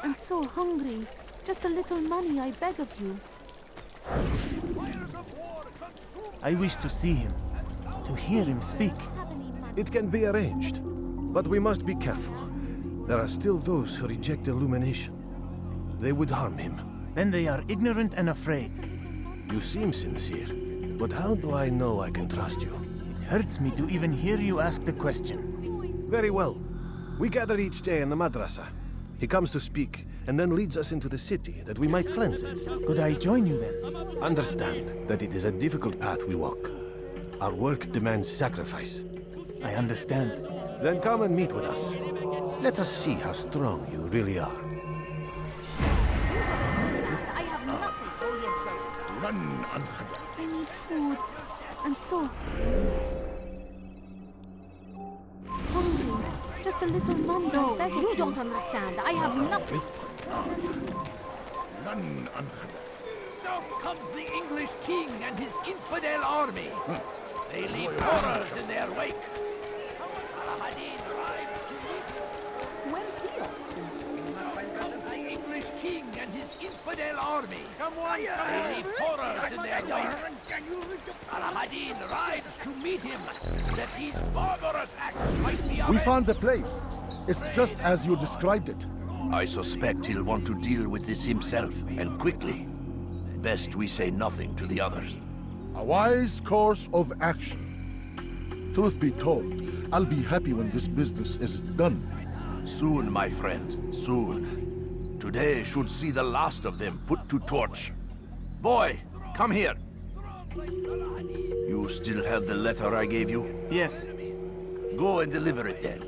I'm so hungry. Just a little money, I beg of you. I wish to see him, to hear him speak. It can be arranged, but we must be careful. There are still those who reject illumination. They would harm him. Then they are ignorant and afraid. You seem sincere, but how do I know I can trust you? It hurts me to even hear you ask the question. Very well. We gather each day in the madrasa. He comes to speak, and then leads us into the city, that we might cleanse it. Could I join you then? Understand that it is a difficult path we walk. Our work demands sacrifice. I understand. Then come and meet with us. Let us see how strong you really are. I have nothing. Run, I need food. I'm so hungry. Just a little money, I beg of you. You don't understand. I have nothing. Run, So comes the English king and his infidel army. They leave horrors in their wake. Saladin rides to meet him. When here? So comes the English king and his infidel army. They leave horrors in their wake. Saladin rides to meet him, that these barbarous acts might be We avenged. found the place. It's just as you described it. I suspect he'll want to deal with this himself, and quickly. Best we say nothing to the others. A wise course of action. Truth be told, I'll be happy when this business is done. Soon, my friend, soon. Today should see the last of them put to torch. Boy, come here. You still have the letter I gave you? Yes. Go and deliver it then.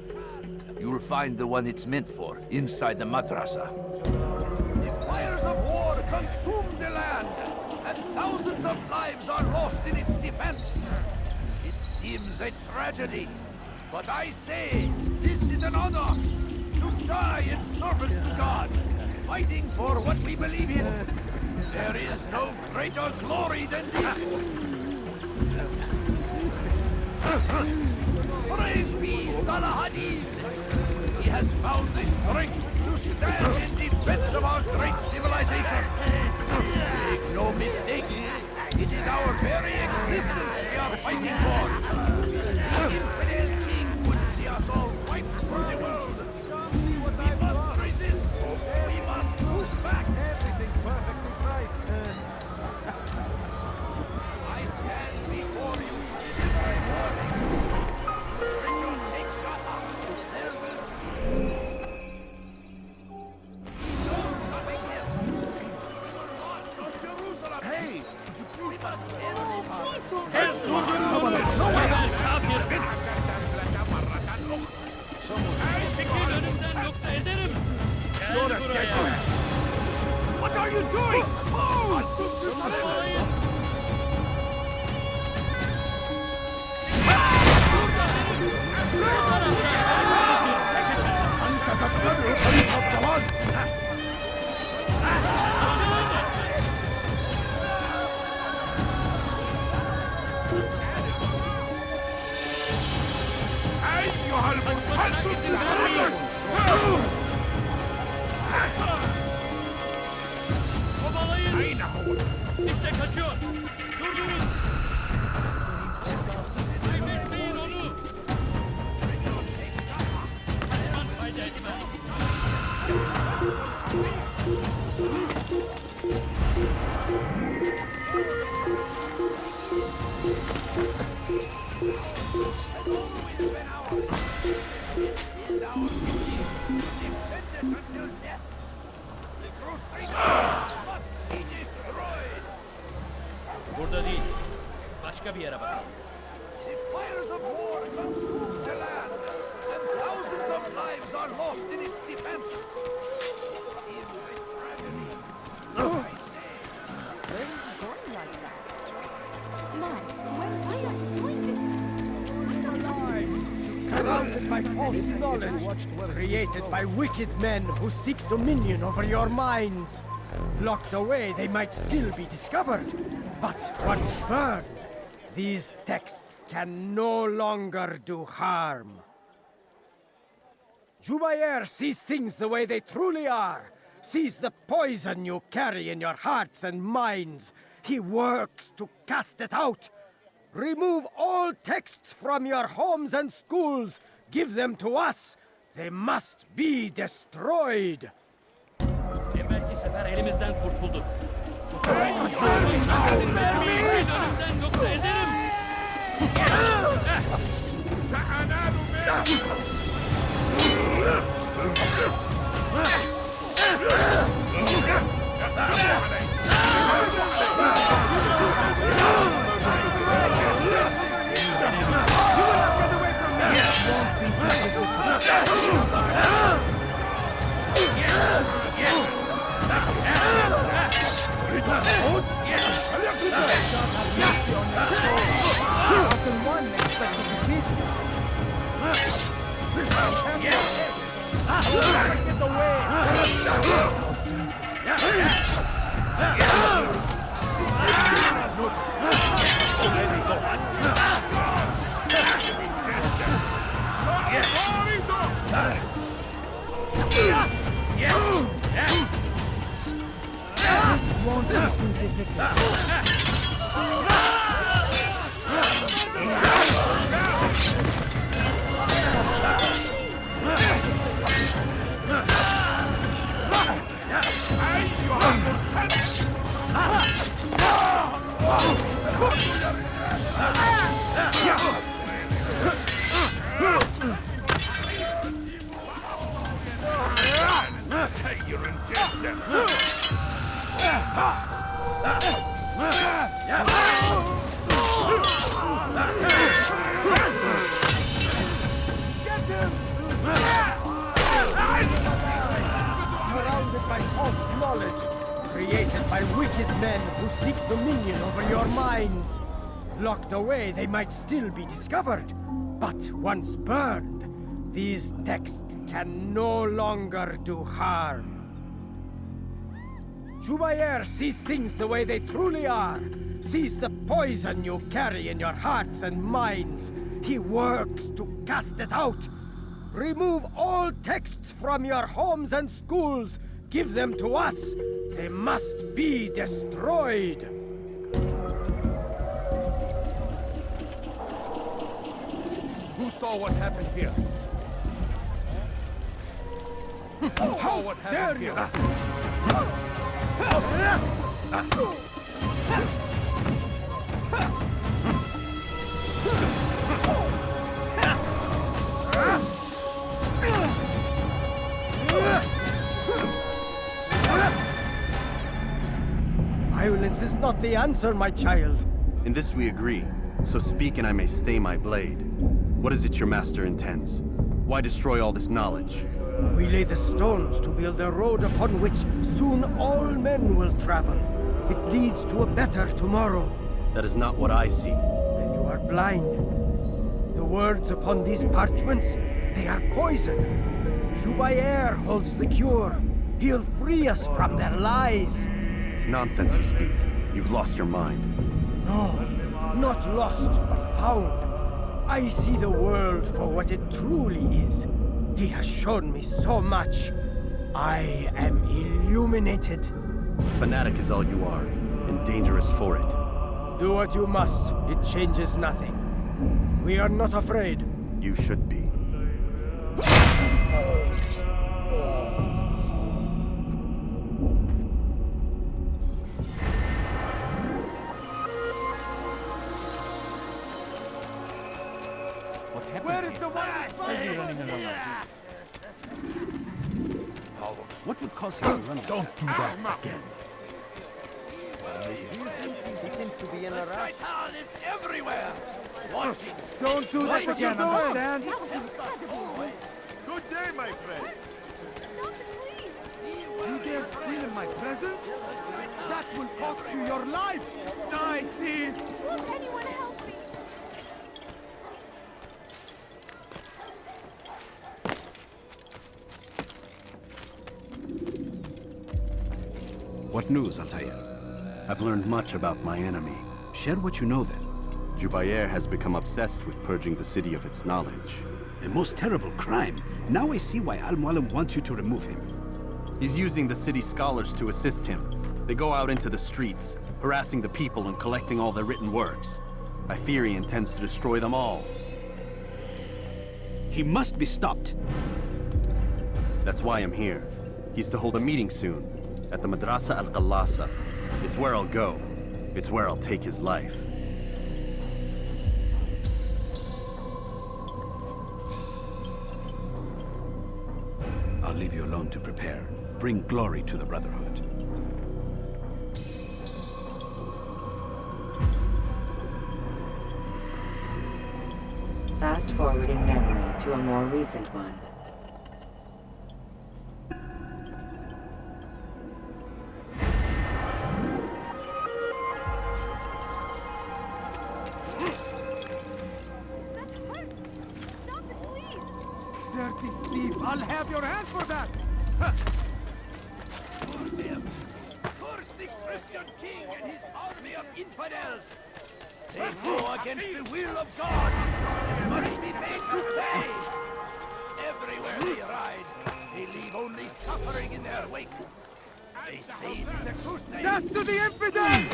You'll find the one it's meant for inside the madrasa. The fires of war consume the land, and thousands of lives are lost in its defense. It seems a tragedy, but I say this is an honor to die in service to God, fighting for what we believe in. There is no greater glory than this. Praise be Saladin! He has found the strength to stand in defense of our great civilization. Make no mistake, it is our very existence we are fighting for. The infidel king would see us all wiped from the world. We must resist. We must push back. Everything's perfectly priced. I stand before you this very morning. Richard takes Gaza. There will Hey! What are you doing? İşte kaçıyor. Durdurun. Kaybetmeyin onu. Fayda etmez. Burada değil. Başka bir yere bakalım. The fires of war consume the land, and thousands of lives are lost in its defense. It is a tragedy. Where is it going like that? Man, why are you doing this? Surrounded by false knowledge, created by wicked men who seek dominion over your minds. Locked away, they might still be discovered. But once burned, these texts can no longer do harm. Jubair sees things the way they truly are, sees the poison you carry in your hearts and minds. He works to cast it out. Remove all texts from your homes and schools. Give them to us. They must be destroyed. Evvelki sefer elimizden kurtulduk. Bu sefer mermiyi önümden yok ederim. Surrounded by false knowledge, created by wicked men who seek dominion over your minds. Locked away, they might still be discovered. But once burned, these texts can no longer do harm. Jubayer sees things the way they truly are. Sees the poison you carry in your hearts and minds. He works to cast it out. Remove all texts from your homes and schools. Give them to us. They must be destroyed. Who saw what happened here? Who saw what happened here? Violence is not the answer, my child. In this we agree, so speak and I may stay my blade. What is it your master intends? Why destroy all this knowledge? We lay the stones to build a road upon which soon all men will travel. It leads to a better tomorrow. That is not what I see. Then you are blind. The words upon these parchments, they are poison. Jubayer holds the cure. He'll free us from their lies. It's nonsense you speak. You've lost your mind. No, not lost, but found. I see the world for what it truly is. He has shown me so much. I am illuminated. Fanatic is all you are, and dangerous for it. Do what you must. It changes nothing. We are not afraid. You should be. Where is the one running along? What would cause him to run away? Don't do that again. He seems to be in a rush. Shaitan is everywhere. Watching. Don't do that again, understand? Good day, my friend. You dare steal in my presence? That will cost you your life! Die, thief! Anyone help me? What news, Altair? I've learned much about my enemy. Share what you know then. Jubayer has become obsessed with purging the city of its knowledge. A most terrible crime. Now I see why Al-Mualim wants you to remove him. He's using the city scholars to assist him. They go out into the streets, harassing the people and collecting all their written works. I fear he intends to destroy them all. He must be stopped. That's why I'm here. He's to hold a meeting soon, at the Madrasa Al-Qallasa. It's where I'll go. It's where I'll take his life. I'll leave you alone to prepare. Bring glory to the Brotherhood. Fast-forwarding memory to a more recent one. Dirty thief! I'll have your hand for that! Curse the Christian king and his army of infidels! They go against the will of God! They must be made to pay! Everywhere they ride, they leave only suffering in their wake. They say the crusade... Death to the infidels!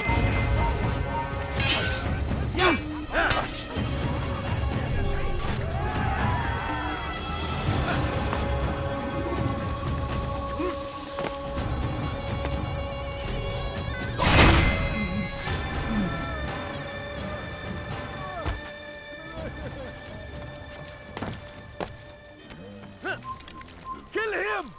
Kill him!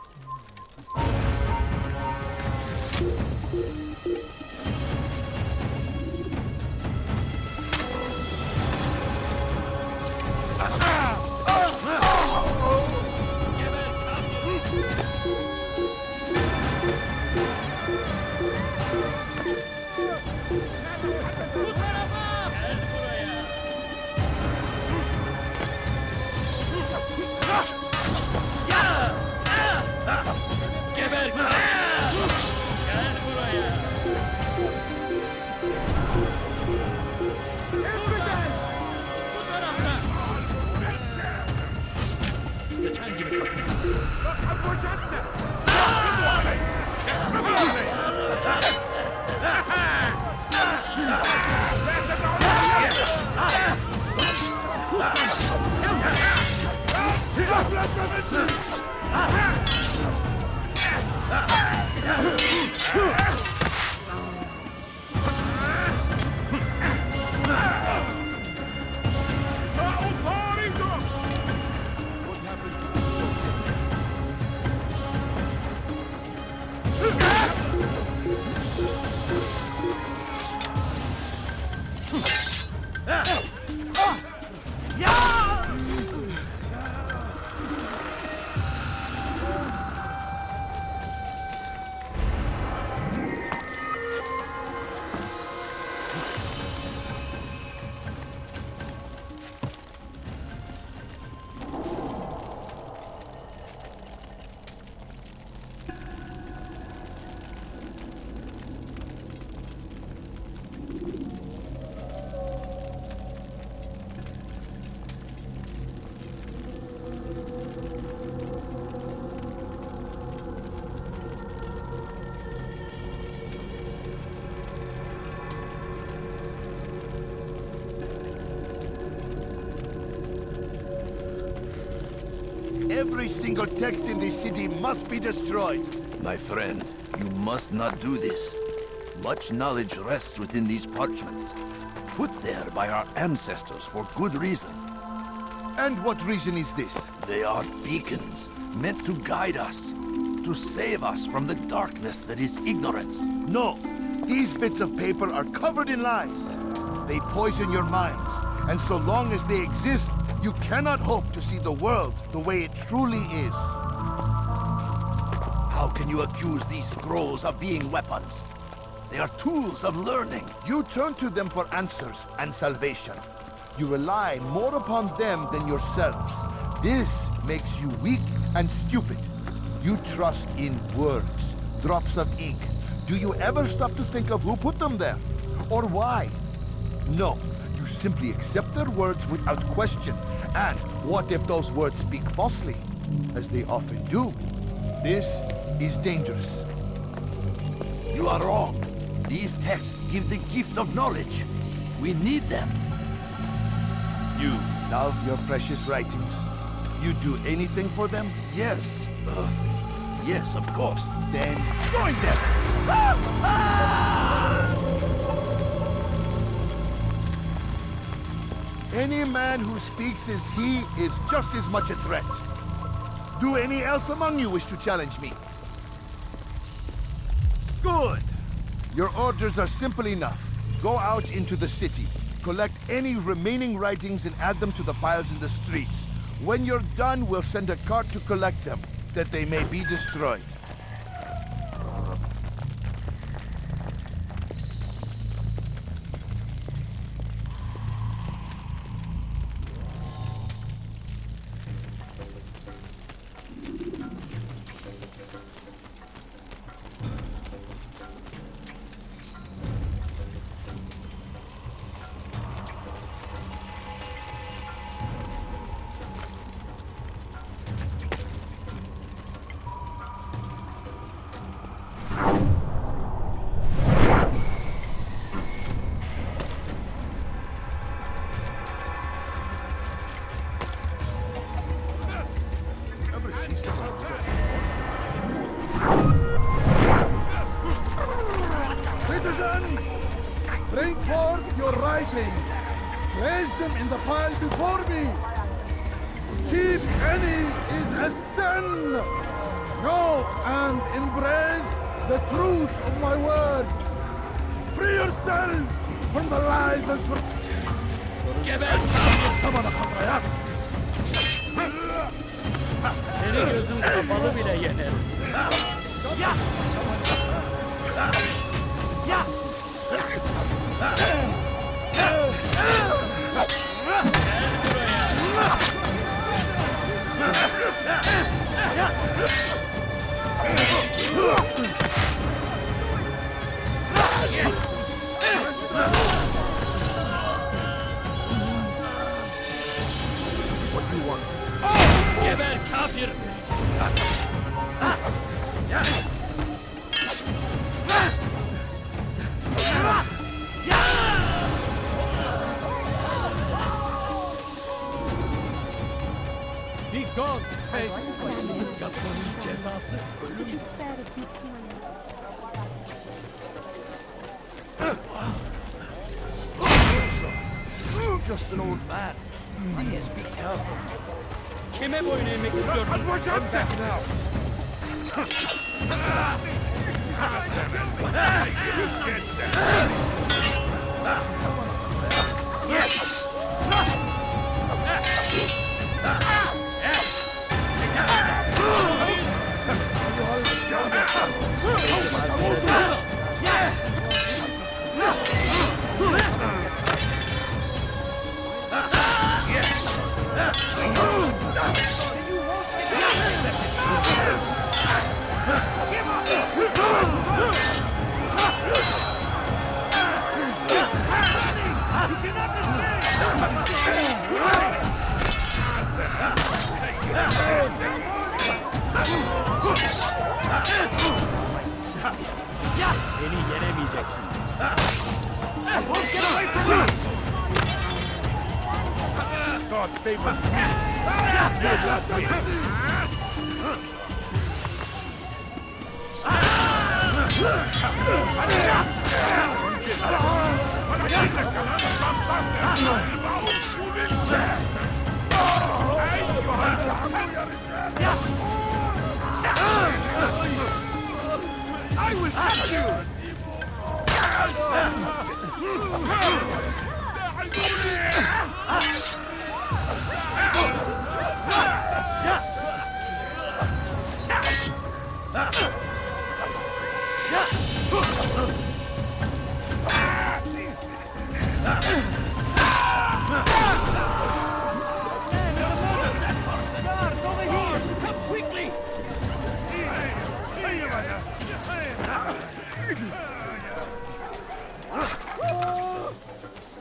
Every single text in this city must be destroyed. My friend, you must not do this. Much knowledge rests within these parchments, put there by our ancestors for good reason. And what reason is this? They are beacons, meant to guide us, to save us from the darkness that is ignorance. No, these bits of paper are covered in lies. They poison your minds, and so long as they exist, you cannot hope to see the world the way it truly is. How can you accuse these scrolls of being weapons? They are tools of learning. You turn to them for answers and salvation. You rely more upon them than yourselves. This makes you weak and stupid. You trust in words, drops of ink. Do you ever stop to think of who put them there? Or why? No. You simply accept their words without question. And what if those words speak falsely? As they often do. This is dangerous. You are wrong. These texts give the gift of knowledge. We need them. You love your precious writings? You do anything for them? Yes. Yes, of course. Then join them! Any man who speaks as he is just as much a threat. Do any else among you wish to challenge me? Good! Your orders are simple enough. Go out into the city, collect any remaining writings and add them to the piles in the streets. When you're done, we'll send a cart to collect them, that they may be destroyed. Citizen! Bring forth your writing. Place them in the pile before me. Keep any is a sin. Know and embrace the truth of my words. Free yourselves from the lies and Seni gözün kapalı bile yenerim. Ya! Ya! what you want. Geber kafir! Bir gol! Gaston'un cezası ölüm. Just an old man. Please be careful. Kime boyun eğmek istiyorsun? I'm back now. Beni yenemeyeceksin. God favors me. You love me. I will catch you!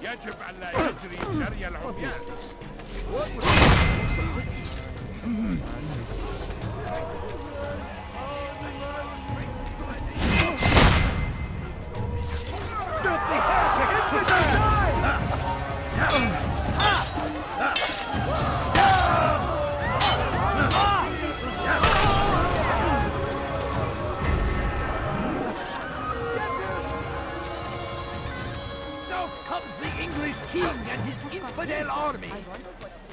يجب أن لا يجري جري العميان. infidel army.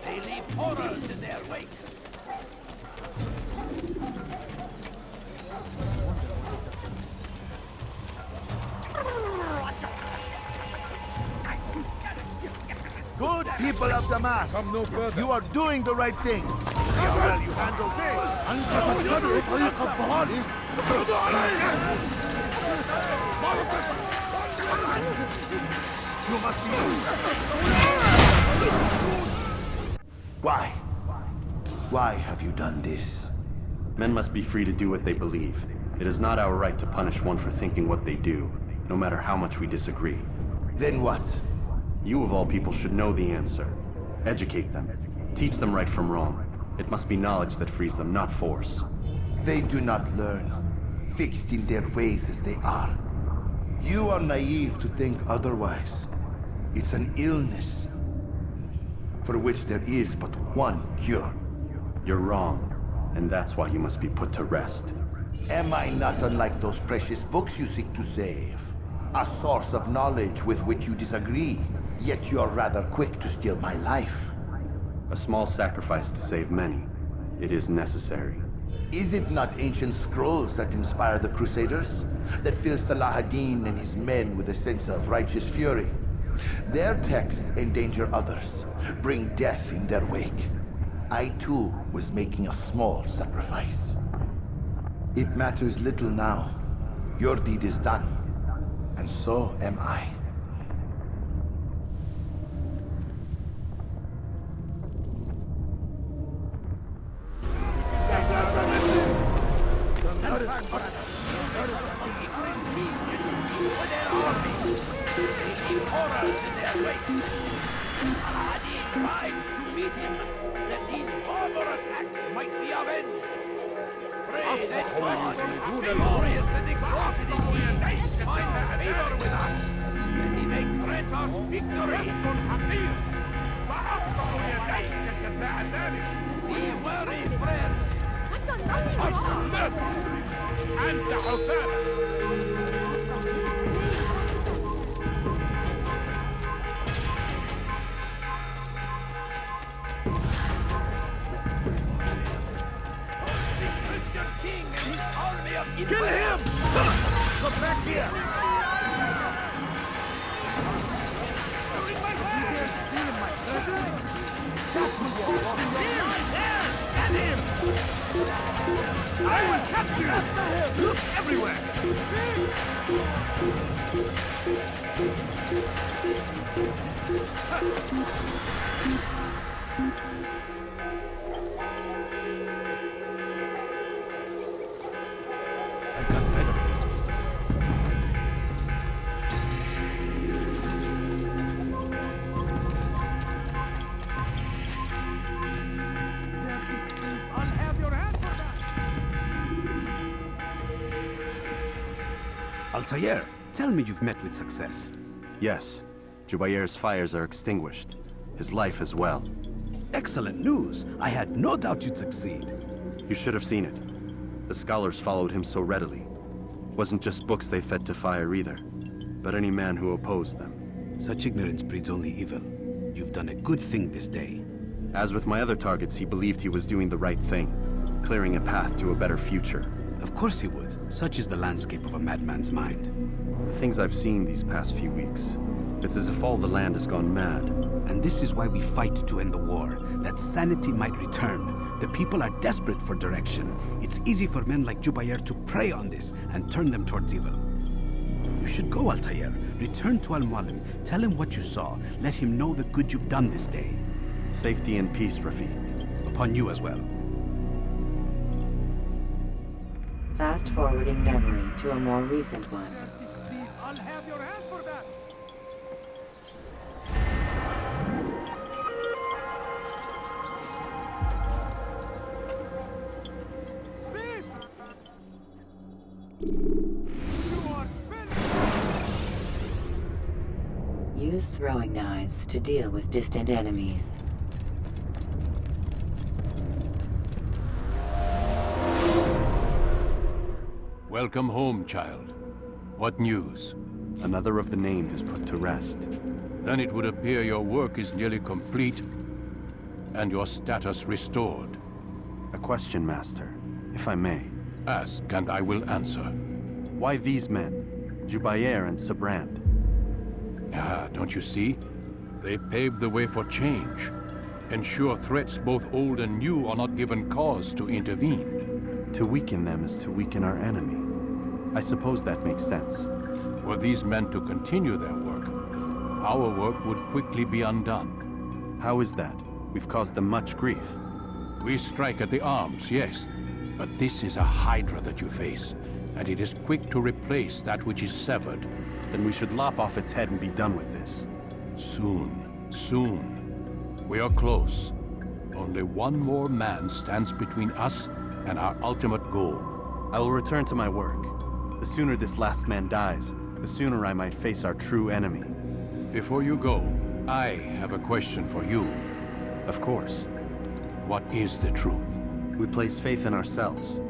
They leave horrors in their wake. Good people of Damas, you are doing the right thing. See how well you handle You must be... Why? Why have you done this? Men must be free to do what they believe. It is not our right to punish one for thinking what they do, no matter how much we disagree. Then what? You of all people should know the answer. Educate them. Teach them right from wrong. It must be knowledge that frees them, not force. They do not learn, fixed in their ways as they are. You are naive to think otherwise. It's an illness, for which there is but one cure. You're wrong, and that's why you must be put to rest. Am I not unlike those precious books you seek to save? A source of knowledge with which you disagree, yet you are rather quick to steal my life. A small sacrifice to save many. It is necessary. Is it not ancient scrolls that inspire the Crusaders? That fill Salah ad-Din and his men with a sense of righteous fury? Their texts endanger others, bring death in their wake. I too was making a small sacrifice. It matters little now. Your deed is done, and so am I. Kill him! Come back here! I will catch you! Look everywhere! I've got better. I'll have your hand for that! Altair, tell me you've met with success. Yes. Jubayr's fires are extinguished. His life as well. Excellent news. I had no doubt you'd succeed. You should have seen it. The scholars followed him so readily. Wasn't just books they fed to fire either, but any man who opposed them. Such ignorance breeds only evil. You've done a good thing this day. As with my other targets, he believed he was doing the right thing, clearing a path to a better future. Of course he would. Such is the landscape of a madman's mind. The things I've seen these past few weeks, it's as if all the land has gone mad. And this is why we fight to end the war, that sanity might return. The people are desperate for direction. It's easy for men like Jubayr to prey on this and turn them towards evil. You should go, Altair. Return to Al-Mualim. Tell him what you saw. Let him know the good you've done this day. Safety and peace, Rafiq. Upon you as well. Fast-forwarding memory to a more recent one. I'll have your hand for that! Use throwing knives to deal with distant enemies. Welcome home, child. What news? Another of the named is put to rest. Then it would appear your work is nearly complete, and your status restored. A question, Master, if I may. Ask, and I will answer. Why these men, Jubayer and Sabrand? Ah, don't you see? They paved the way for change. Ensure threats both old and new are not given cause to intervene. To weaken them is to weaken our enemy. I suppose that makes sense. Were these men to continue their work, our work would quickly be undone. How is that? We've caused them much grief. We strike at the arms, yes. But this is a hydra that you face, and it is quick to replace that which is severed. Then we should lop off its head and be done with this. Soon, soon. We are close. Only one more man stands between us and our ultimate goal. I will return to my work. The sooner this last man dies, the sooner I might face our true enemy. Before you go, I have a question for you. Of course. What is the truth? We place faith in ourselves.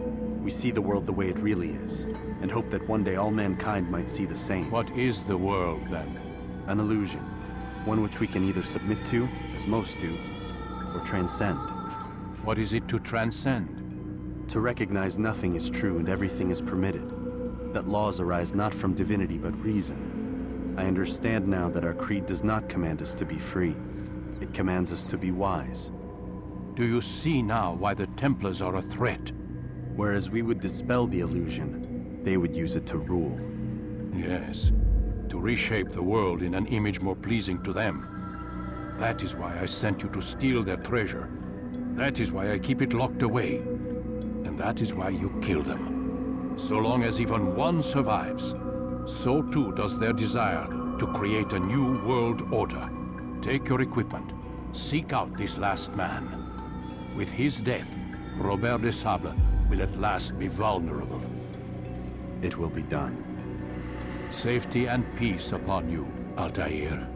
We see the world the way it really is, and hope that one day all mankind might see the same. What is the world, then? An illusion. One which we can either submit to, as most do, or transcend. What is it to transcend? To recognize nothing is true and everything is permitted. That laws arise not from divinity but reason. I understand now that our creed does not command us to be free. It commands us to be wise. Do you see now why the Templars are a threat? Whereas we would dispel the illusion, they would use it to rule. Yes, to reshape the world in an image more pleasing to them. That is why I sent you to steal their treasure. That is why I keep it locked away. And that is why you kill them. So long as even one survives, so too does their desire to create a new world order. Take your equipment. Seek out this last man. With his death, Robert de Sable will at last be vulnerable. It will be done. Safety and peace upon you, Altair.